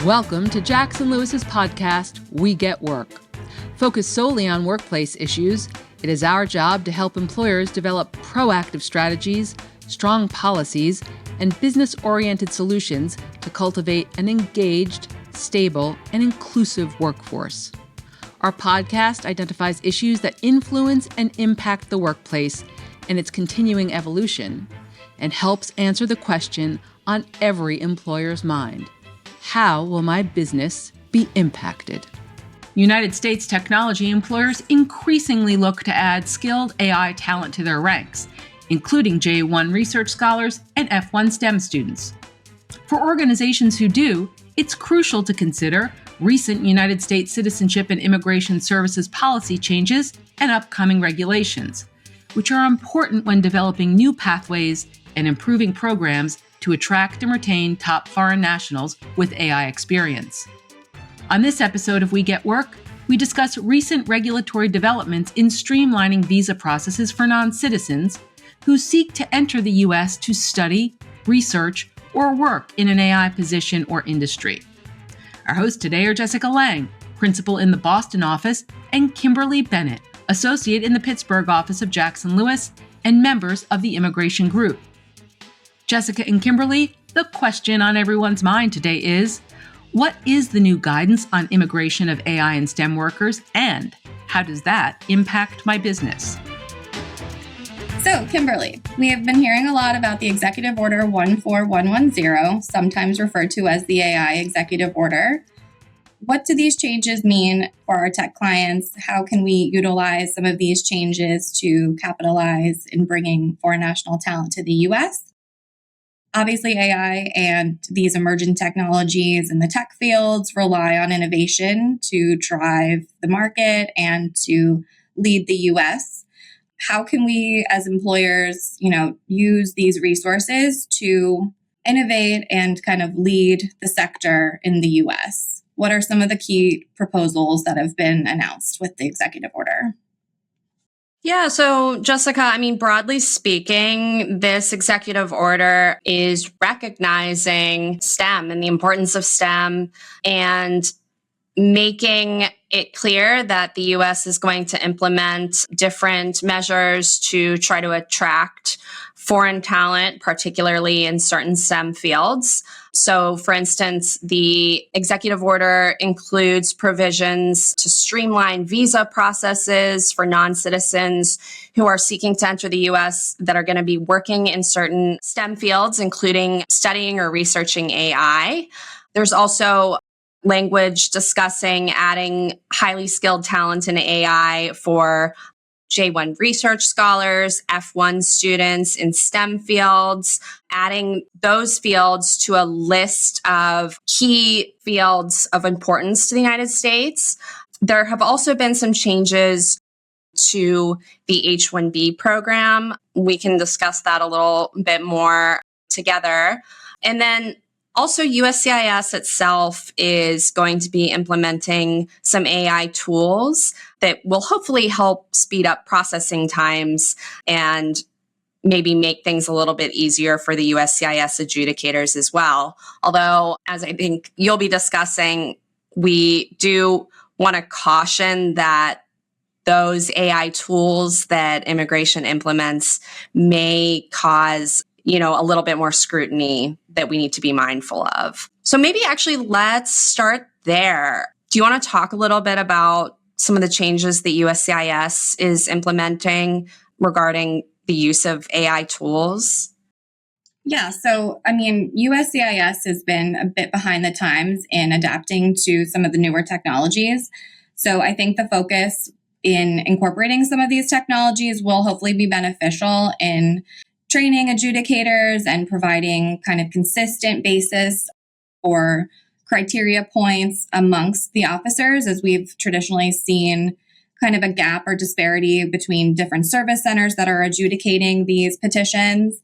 Welcome to Jackson Lewis's podcast, We Get Work. Focused solely on workplace issues, it is our job to help employers develop proactive strategies, strong policies, and business-oriented solutions to cultivate an engaged, stable, and inclusive workforce. Our podcast identifies issues that influence and impact the workplace and its continuing evolution, and helps answer the question on every employer's mind: how will my business be impacted? United States technology employers increasingly look to add skilled AI talent to their ranks, including J1 research scholars and F1 STEM students. For organizations who do, it's crucial to consider recent United States Citizenship and Immigration Services policy changes and upcoming regulations, which are important when developing new pathways and improving programs to attract and retain top foreign nationals with AI experience. On this episode of We Get Work, we discuss recent regulatory developments in streamlining visa processes for non-citizens who seek to enter the U.S. to study, research, or work in an AI position or industry. Our hosts today are Jessica Lang, principal in the Boston office, and Kimberly Bennett, associate in the Pittsburgh office of Jackson Lewis and members of the Immigration Group. Jessica and Kimberly, the question on everyone's mind today is, what is the new guidance on immigration of AI and STEM workers, and how does that impact my business? So, Kimberly, we have been hearing a lot about the Executive Order 14110, sometimes referred to as the AI Executive Order. What do these changes mean for our tech clients? How can we utilize some of these changes to capitalize in bringing foreign national talent to the U.S.? Obviously, AI and these emerging technologies in the tech fields rely on innovation to drive the market and to lead the U.S. How can we, as employers, use these resources to innovate and kind of lead the sector in the U.S.? What are some of the key proposals that have been announced with the executive order? Yeah, so Jessica, broadly speaking, this executive order is recognizing STEM and the importance of STEM and making it clear that the U.S. is going to implement different measures to try to attract foreign talent, particularly in certain STEM fields. So, for instance, the executive order includes provisions to streamline visa processes for non-citizens who are seeking to enter the U.S. that are going to be working in certain STEM fields, including studying or researching AI. There's also language discussing adding highly skilled talent in AI for J1 research scholars, F1 students in STEM fields, adding those fields to a list of key fields of importance to the United States. There have also been some changes to the H-1B program. We can discuss that a little bit more together. And then also, USCIS itself is going to be implementing some AI tools that will hopefully help speed up processing times and maybe make things a little bit easier for the USCIS adjudicators as well. Although, as I think you'll be discussing, we do want to caution that those AI tools that immigration implements may cause a little bit more scrutiny that we need to be mindful of. So maybe actually let's start there. Do you want to talk a little bit about some of the changes that USCIS is implementing regarding the use of AI tools? Yeah, so USCIS has been a bit behind the times in adapting to some of the newer technologies. So I think the focus in incorporating some of these technologies will hopefully be beneficial in training adjudicators and providing kind of consistent basis for criteria points amongst the officers, as we've traditionally seen kind of a gap or disparity between different service centers that are adjudicating these petitions.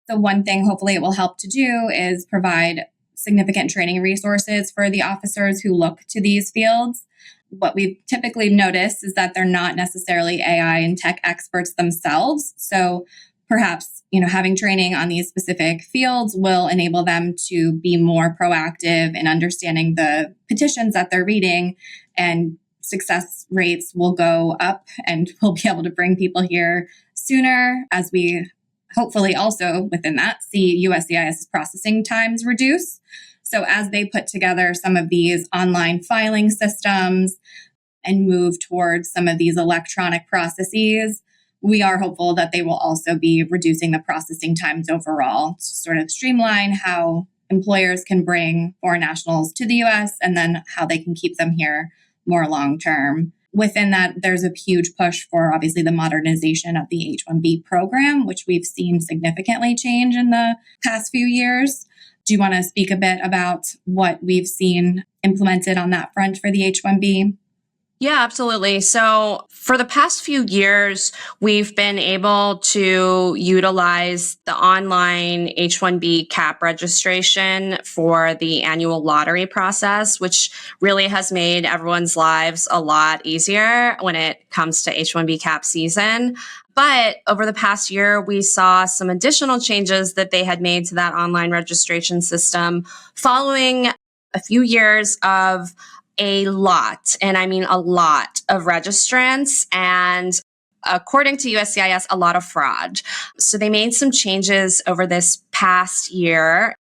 So one thing hopefully it will help to do is provide significant training resources for the officers who look to these fields. What we've typically noticed is that they're not necessarily AI and tech experts themselves. So perhaps, having training on these specific fields will enable them to be more proactive in understanding the petitions that they're reading, and success rates will go up, and we'll be able to bring people here sooner, as we hopefully also within that see USCIS's processing times reduce. So as they put together some of these online filing systems and move towards some of these electronic processes, we are hopeful that they will also be reducing the processing times overall to sort of streamline how employers can bring foreign nationals to the US and then how they can keep them here more long term. Within that, there's a huge push for obviously the modernization of the H-1B program, which we've seen significantly change in the past few years. Do you want to speak a bit about what we've seen implemented on that front for the H-1B? Yeah, absolutely. So for the past few years, we've been able to utilize the online H-1B CAP registration for the annual lottery process, which really has made everyone's lives a lot easier when it comes to H-1B CAP season. But over the past year, we saw some additional changes that they had made to that online registration system following a few years of a lot, and I mean a lot of registrants, and according to USCIS, a lot of fraud. So they made some changes over this past year.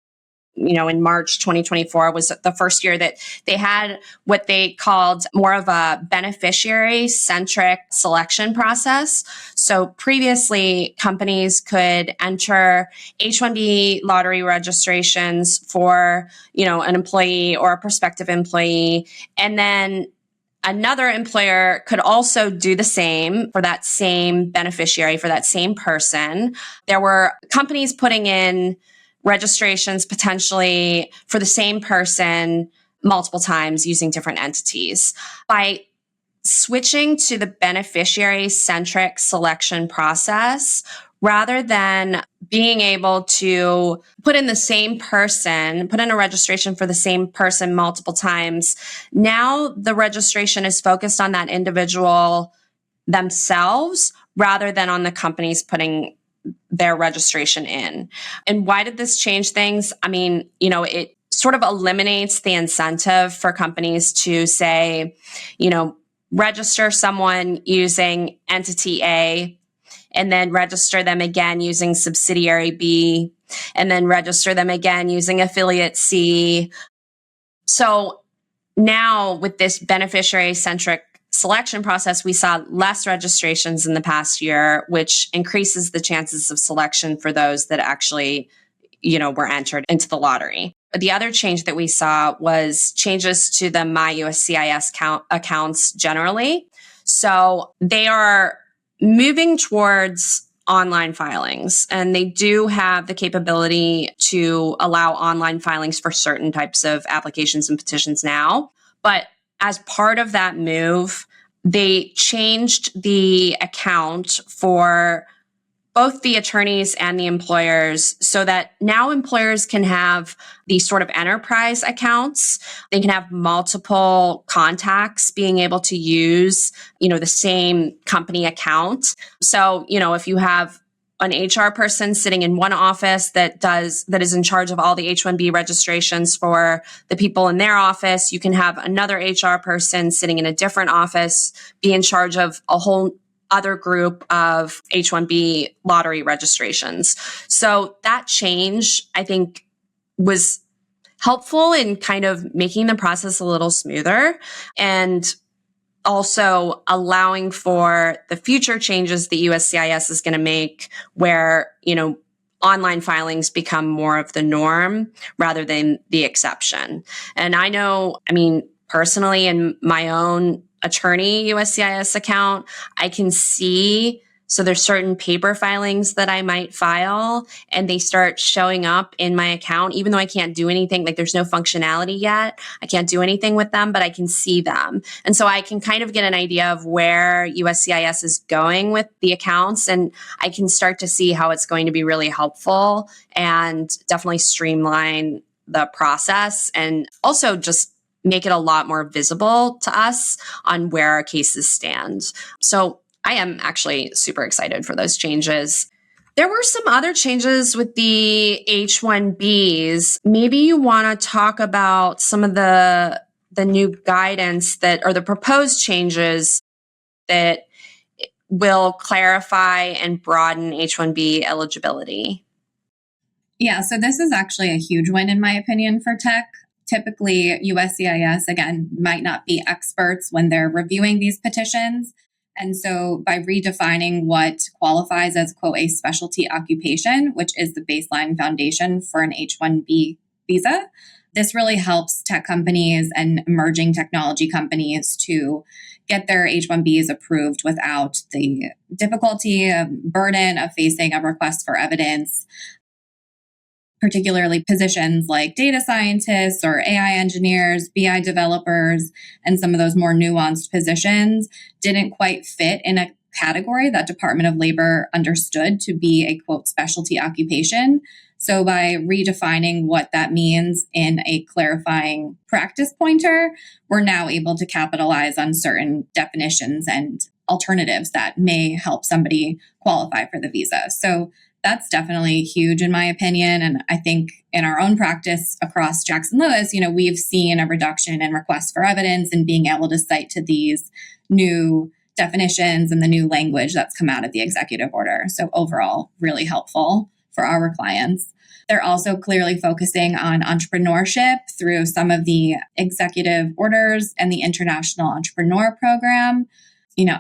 In March 2024 was the first year that they had what they called more of a beneficiary-centric selection process. So previously, companies could enter H-1B lottery registrations for, an employee or a prospective employee, and then another employer could also do the same for that same beneficiary, for that same person. There were companies putting in registrations potentially for the same person multiple times using different entities. By switching to the beneficiary-centric selection process, rather than being able to put in a registration for the same person multiple times, now the registration is focused on that individual themselves rather than on the companies putting their registration in. And why did this change things? I mean, it sort of eliminates the incentive for companies to say, register someone using entity A and then register them again using subsidiary B and then register them again using affiliate C. So now with this beneficiary-centric selection process, we saw less registrations in the past year, which increases the chances of selection for those that actually, were entered into the lottery. The other change that we saw was changes to the MyUSCIS accounts generally. So they are moving towards online filings, and they do have the capability to allow online filings for certain types of applications and petitions now. But as part of that move, they changed the account for both the attorneys and the employers so that now employers can have these sort of enterprise accounts. They can have multiple contacts being able to use, the same company account. So, if you have an HR person sitting in one office that is in charge of all the H-1B registrations for the people in their office, you can have another HR person sitting in a different office be in charge of a whole other group of H-1B lottery registrations. So that change, I think, was helpful in kind of making the process a little smoother and also allowing for the future changes the USCIS is going to make where, online filings become more of the norm rather than the exception. And I know, personally in my own attorney USCIS account, I can see, so there's certain paper filings that I might file and they start showing up in my account, even though I can't do anything, like there's no functionality yet. I can't do anything with them, but I can see them. And so I can kind of get an idea of where USCIS is going with the accounts, and I can start to see how it's going to be really helpful and definitely streamline the process and also just make it a lot more visible to us on where our cases stand. So I am actually super excited for those changes. There were some other changes with the H-1Bs. Maybe you want to talk about some of the new guidance or the proposed changes that will clarify and broaden H-1B eligibility. Yeah, so this is actually a huge win, in my opinion, for tech. Typically, USCIS, again, might not be experts when they're reviewing these petitions. And so by redefining what qualifies as, quote, a specialty occupation, which is the baseline foundation for an H-1B visa, this really helps tech companies and emerging technology companies to get their H-1Bs approved without the difficulty, burden of facing a request for evidence, particularly positions like data scientists or AI engineers, BI developers, and some of those more nuanced positions didn't quite fit in a category that Department of Labor understood to be a, quote, specialty occupation. So by redefining what that means in a clarifying practice pointer, we're now able to capitalize on certain definitions and alternatives that may help somebody qualify for the visa. So that's definitely huge in my opinion. And I think in our own practice across Jackson Lewis, we've seen a reduction in requests for evidence and being able to cite to these new definitions and the new language that's come out of the executive order. So overall, really helpful for our clients. They're also clearly focusing on entrepreneurship through some of the executive orders and the International Entrepreneur Program.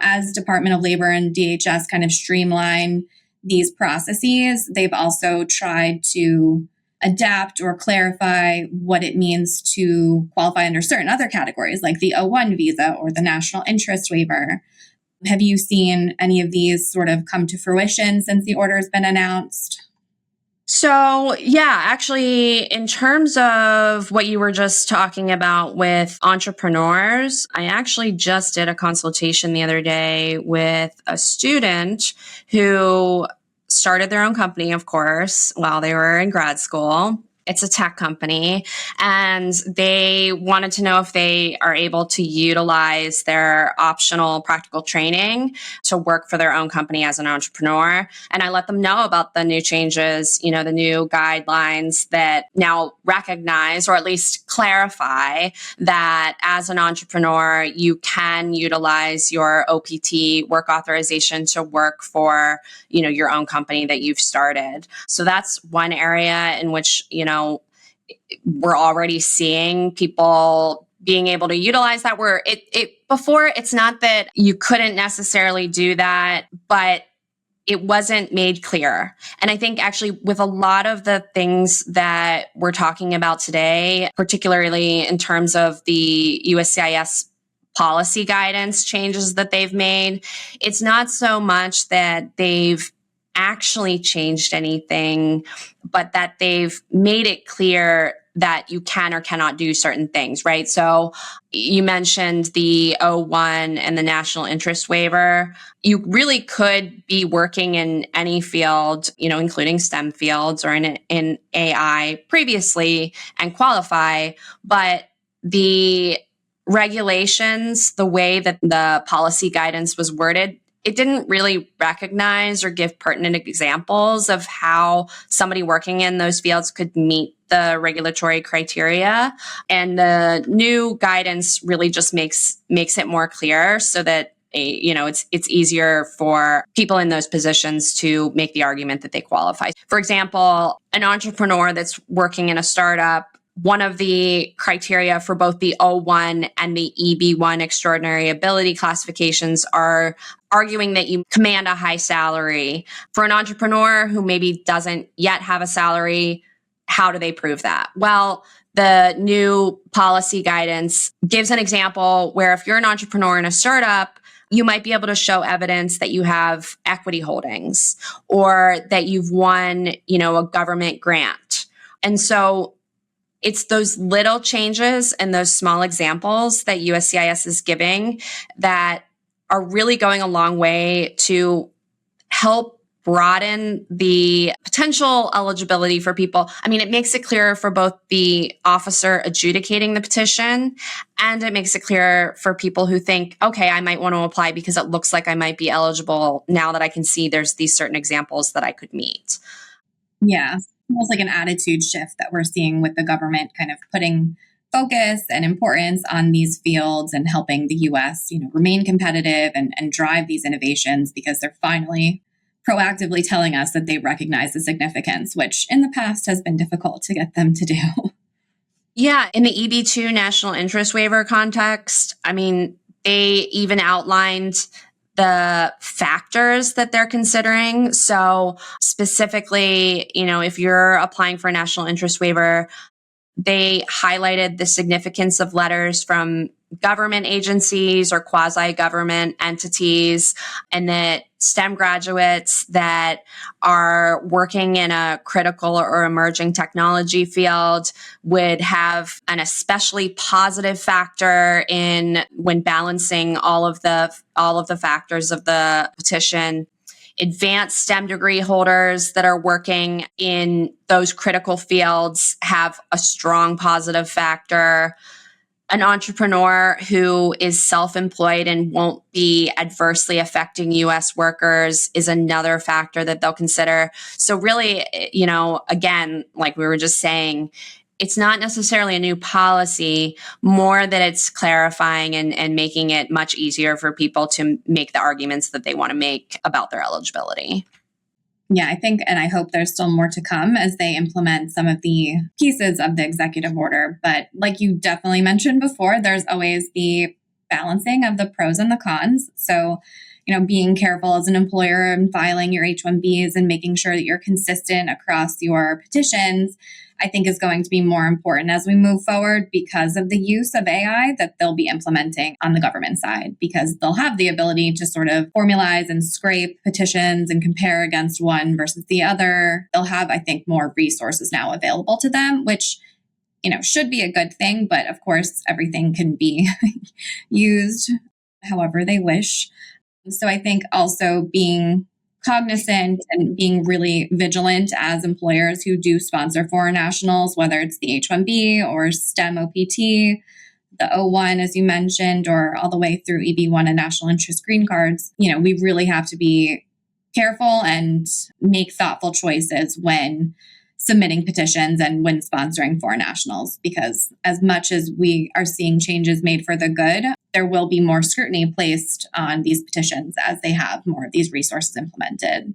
As Department of Labor and DHS kind of streamline these processes, they've also tried to adapt or clarify what it means to qualify under certain other categories, like the O1 visa or the national interest waiver. Have you seen any of these sort of come to fruition since the order has been announced? So, yeah, actually, in terms of what you were just talking about with entrepreneurs, I actually just did a consultation the other day with a student who started their own company, of course, while they were in grad school. It's a tech company, and they wanted to know if they are able to utilize their optional practical training to work for their own company as an entrepreneur. And I let them know about the new changes, the new guidelines that now recognize, or at least clarify, that as an entrepreneur, you can utilize your OPT work authorization to work for, your own company that you've started. So that's one area in which, we're already seeing people being able to utilize that. Where before, it's not that you couldn't necessarily do that, but it wasn't made clear. And I think actually with a lot of the things that we're talking about today, particularly in terms of the USCIS policy guidance changes that they've made, it's not so much that they've actually changed anything, but that they've made it clear that you can or cannot do certain things, right? So you mentioned the O1 and the national interest waiver. You really could be working in any field, including STEM fields or in AI previously and qualify, but the regulations, the way that the policy guidance was worded, it didn't really recognize or give pertinent examples of how somebody working in those fields could meet the regulatory criteria. And the new guidance really just makes it more clear so that it's easier for people in those positions to make the argument that they qualify. For example, an entrepreneur that's working in a startup, one of the criteria for both the O1 and the EB1 extraordinary ability classifications are arguing that you command a high salary. For an entrepreneur who maybe doesn't yet have a salary, how do they prove that? Well, the new policy guidance gives an example where if you're an entrepreneur in a startup, you might be able to show evidence that you have equity holdings or that you've won, a government grant. And so it's those little changes and those small examples that USCIS is giving that are really going a long way to help broaden the potential eligibility for people. I mean, it makes it clearer for both the officer adjudicating the petition, and it makes it clearer for people who think, okay, I might want to apply because it looks like I might be eligible now that I can see there's these certain examples that I could meet. Yeah, almost like an attitude shift that we're seeing with the government kind of putting focus and importance on these fields and helping the US, remain competitive and drive these innovations because they're finally proactively telling us that they recognize the significance, which in the past has been difficult to get them to do. Yeah, in the EB2 national interest waiver context, I mean, they even outlined the factors that they're considering. So specifically, if you're applying for a national interest waiver, they highlighted the significance of letters from government agencies or quasi-government entities, and that STEM graduates that are working in a critical or emerging technology field would have an especially positive factor in when balancing all of the factors of the petition. Advanced STEM degree holders that are working in those critical fields have a strong positive factor. An entrepreneur who is self-employed and won't be adversely affecting U.S. workers is another factor that they'll consider. So really, again, like we were just saying, it's not necessarily a new policy, more that it's clarifying and making it much easier for people to make the arguments that they want to make about their eligibility. Yeah, I think, and I hope there's still more to come as they implement some of the pieces of the executive order. But like you definitely mentioned before, there's always the balancing of the pros and the cons. So, being careful as an employer and filing your H-1Bs and making sure that you're consistent across your petitions, I think is going to be more important as we move forward because of the use of AI that they'll be implementing on the government side, because they'll have the ability to sort of formalize and scrape petitions and compare against one versus the other. They'll have, I think, more resources now available to them, which should be a good thing. But of course, everything can be used however they wish. So I think also being cognizant and being really vigilant as employers who do sponsor foreign nationals, whether it's the H-1B or STEM OPT, the O-1, as you mentioned, or all the way through EB-1 and national interest green cards, we really have to be careful and make thoughtful choices when submitting petitions and when sponsoring foreign nationals, because as much as we are seeing changes made for the good, there will be more scrutiny placed on these petitions as they have more of these resources implemented.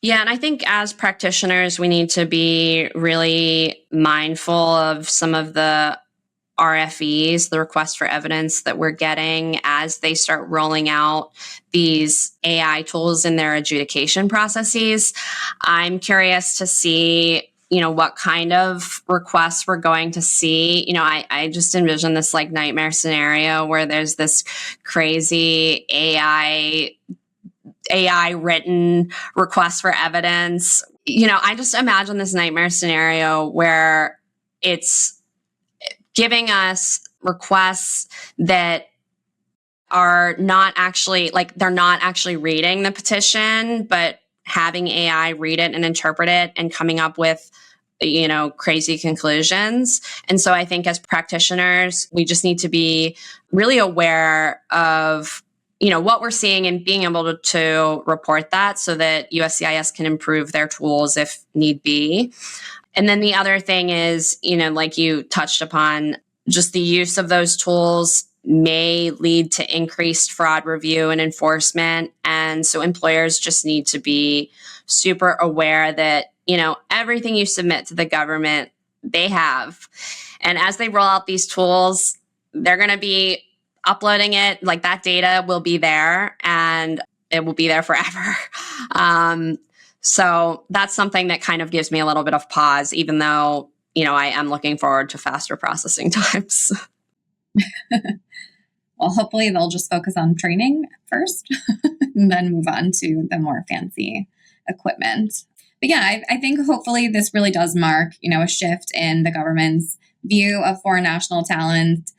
Yeah, and I think as practitioners, we need to be really mindful of some of the RFEs, the requests for evidence that we're getting as they start rolling out these AI tools in their adjudication processes. I'm curious to see what kind of requests we're going to see. I just envision this like nightmare scenario where there's this crazy AI written request for evidence. I just imagine this nightmare scenario where it's giving us requests that are not actually, they're not actually reading the petition, but having AI read it and interpret it and coming up with, crazy conclusions. And so I think as practitioners, we just need to be really aware of, what we're seeing and being able to report that so that USCIS can improve their tools if need be. And then the other thing is, like you touched upon, just the use of those tools may lead to increased fraud review and enforcement. And so employers just need to be super aware that, everything you submit to the government, they have. And as they roll out these tools, they're going to be uploading it, like that data will be there and it will be there forever. So that's something that kind of gives me a little bit of pause, even though, I am looking forward to faster processing times. Well, hopefully they'll just focus on training first and then move on to the more fancy equipment. But yeah, I think hopefully this really does mark, a shift in the government's view of foreign national talent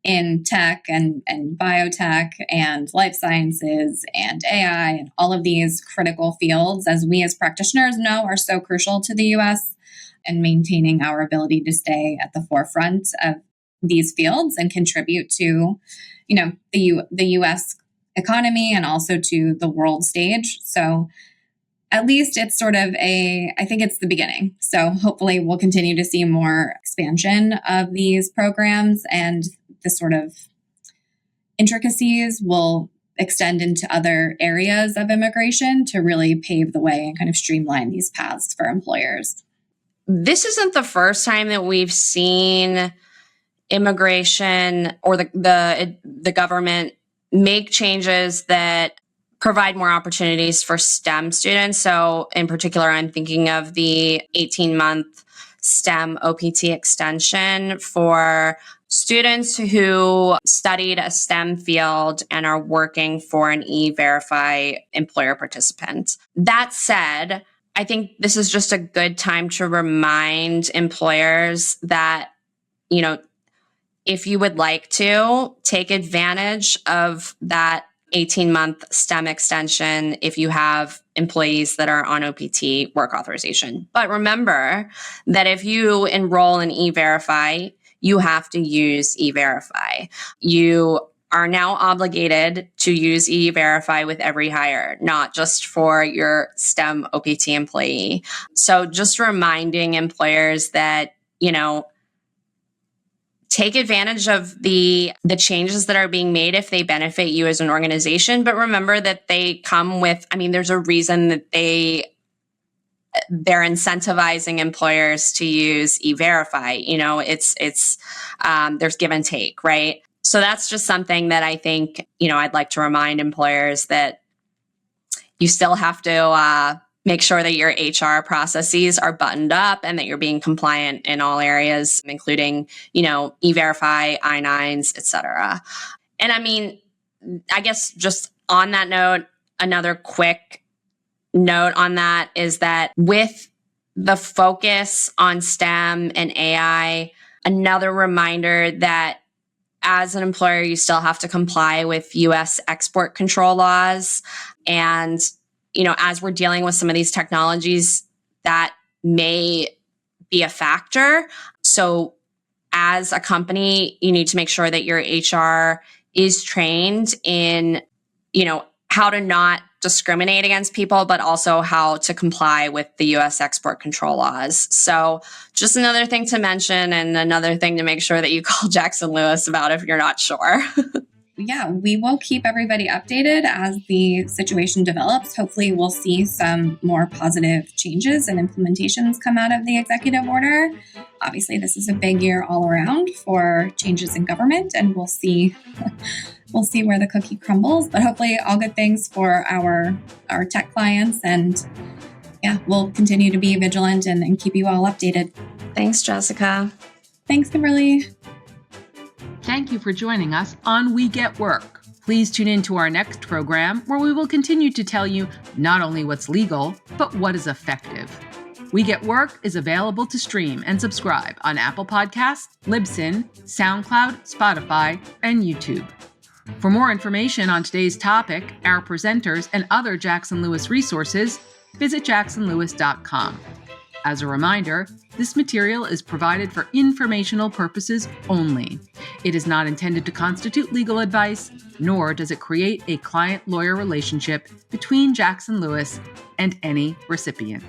in tech and biotech and life sciences and AI and all of these critical fields, as we as practitioners know, are so crucial to the US and maintaining our ability to stay at the forefront of these fields and contribute to, the US economy and also to the world stage. So at least it's sort of I think it's the beginning. So hopefully we'll continue to see more expansion of these programs, and the sort of intricacies will extend into other areas of immigration to really pave the way and kind of streamline these paths for employers. This isn't the first time that we've seen immigration or the government make changes that provide more opportunities for STEM students. So in particular, I'm thinking of the 18-month STEM OPT extension for students who studied a STEM field and are working for an E-Verify employer participant. That said, I think this is just a good time to remind employers that, if you would like to take advantage of that 18-month STEM extension if you have employees that are on OPT work authorization. But remember that if you enroll in E-Verify, you have to use E-Verify. You are now obligated to use E-Verify with every hire, not just for your STEM OPT employee. So just reminding employers that, take advantage of the changes that are being made if they benefit you as an organization. But remember that they come with, there's a reason that they're incentivizing employers to use E-Verify. There's give and take, right? So that's just something that I think, I'd like to remind employers that you still have to make sure that your HR processes are buttoned up and that you're being compliant in all areas, including, E-Verify, I-9s, et cetera. And I guess just on that note, another quick note on that is that with the focus on STEM and AI, another reminder that as an employer, you still have to comply with U.S. export control laws. And as we're dealing with some of these technologies, that may be a factor. So as a company, you need to make sure that your HR is trained in, how to not discriminate against people, but also how to comply with the U.S. export control laws. So just another thing to mention and another thing to make sure that you call Jackson Lewis about if you're not sure. Yeah, we will keep everybody updated as the situation develops. Hopefully, we'll see some more positive changes and implementations come out of the executive order. Obviously, this is a big year all around for changes in government, and we'll see where the cookie crumbles. But hopefully, all good things for our tech clients. And yeah, we'll continue to be vigilant and keep you all updated. Thanks, Jessica. Thanks, Kimberly. Thank you for joining us on We Get Work. Please tune in to our next program where we will continue to tell you not only what's legal, but what is effective. We Get Work is available to stream and subscribe on Apple Podcasts, Libsyn, SoundCloud, Spotify, and YouTube. For more information on today's topic, our presenters, and other Jackson Lewis resources, visit jacksonlewis.com. As a reminder, this material is provided for informational purposes only. It is not intended to constitute legal advice, nor does it create a client-lawyer relationship between Jackson Lewis and any recipient.